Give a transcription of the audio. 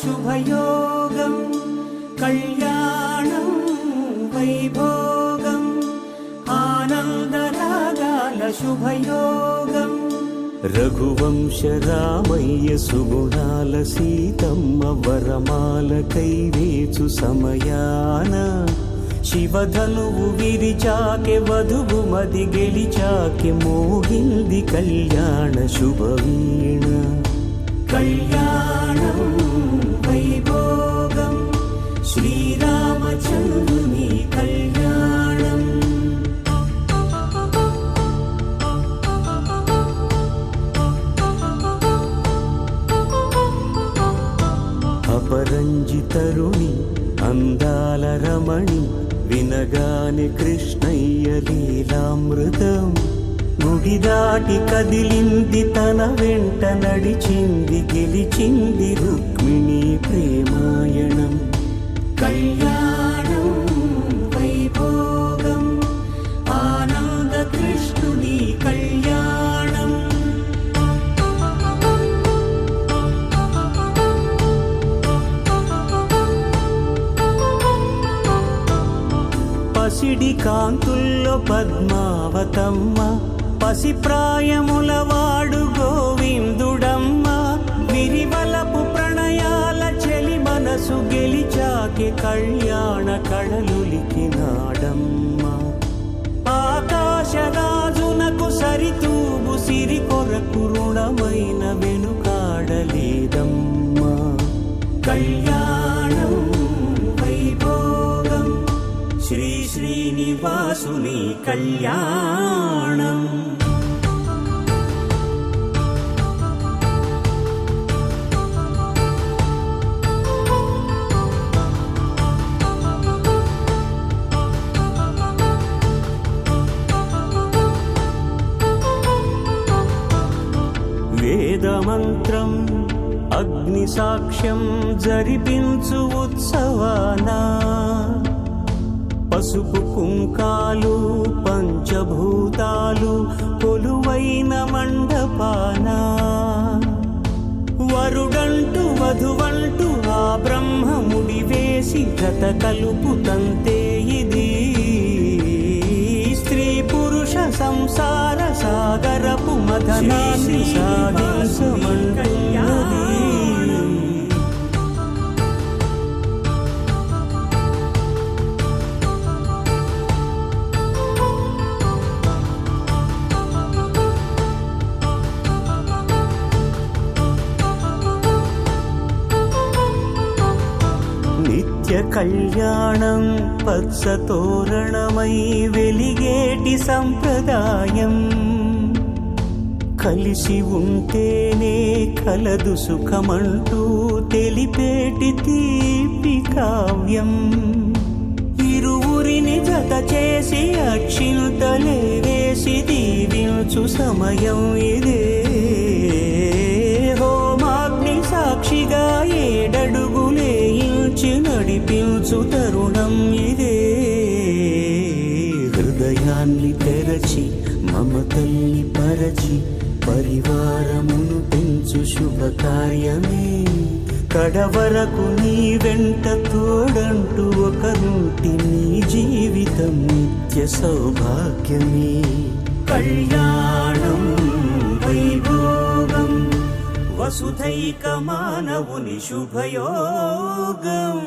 శుభయోగం కళ్యాణం వైభోగం ఆనందరాగాల శుభయోగం రఘువంశ రామయ్య సుగుణాల సీతమ్మ వరమాల కైవేచు సమయాన శివధనువు విరిచాకె వధువు మది గెలిచాకె మోగింది కళ్యాణ శుభవీణ కళ్యాణం వైభోగం శ్రీరామచంద్రుని కళ్యాణం అపరంజి తరుణి అందాల రమణి వినగానే కృష్ణయ్య లీలామృతం గుడి దాటి కదిలింది తన వెంట నడిచింది గెలిచింది రుక్మిణి ప్రేమాయణం కళ్యాణం వైభోగం ఆనంద కృష్ణుని కళ్యాణం పసిడి కాంతుల్లో పద్మావతమ్మ పసిప్రాయముల వాడు గోవిందుడమ్మ విరివలపు ప్రణయాల చెలి మనసు గెలిచాకె కళ్యాణ కళలులికినాడమ్మ ఆకాశరాజునకు సరితూబు సిరి కొరకు రుణమైన వెనుకాడలేదమ్మ కళ్యాణం వైభోగం శ్రీ శ్రీనివాసుని కళ్యాణం వేదమంత్రం అగ్ని సాక్ష్యం జరిపించు ఉత్సవానా పసుపు కుంకాలు పంచభూతాలు కొలువైన మండపాన వరుడంటూ వధువంటూ ఆ బ్రహ్మముడి వేసి జత కలుపుతంతే ఇది స్త్రీ పురుష సంసార సాగరపు మదనాన్ని సాధించమంటున్నది నిత్య కళ్యాణం పచ్చ తోరణమై వెలిగేటి సంప్రదాయం కలిసి ఉంటేనే కలదు సుఖమంటూ తెలిపేటి తీపి కావ్యం ఇరువురిని జత చేసి అక్షింతలే వేసి దీవించు సమయం ఇదే హోమాగ్ని సాక్షిగా ఏడడుగులే నడిపించు తరుణం ఇదే హృదయాన్ని తెరచి మమతల్ని పరచి పరివారమును పెంచు శుభకార్యమే కడవరకు నీ వెంట తోడంటూ ఒకరుంటి నీ జీవితం నిత్య సౌభాగ్యమే కళ్యాణం వైభోగం వసుధైక మానవుని శుభయోగం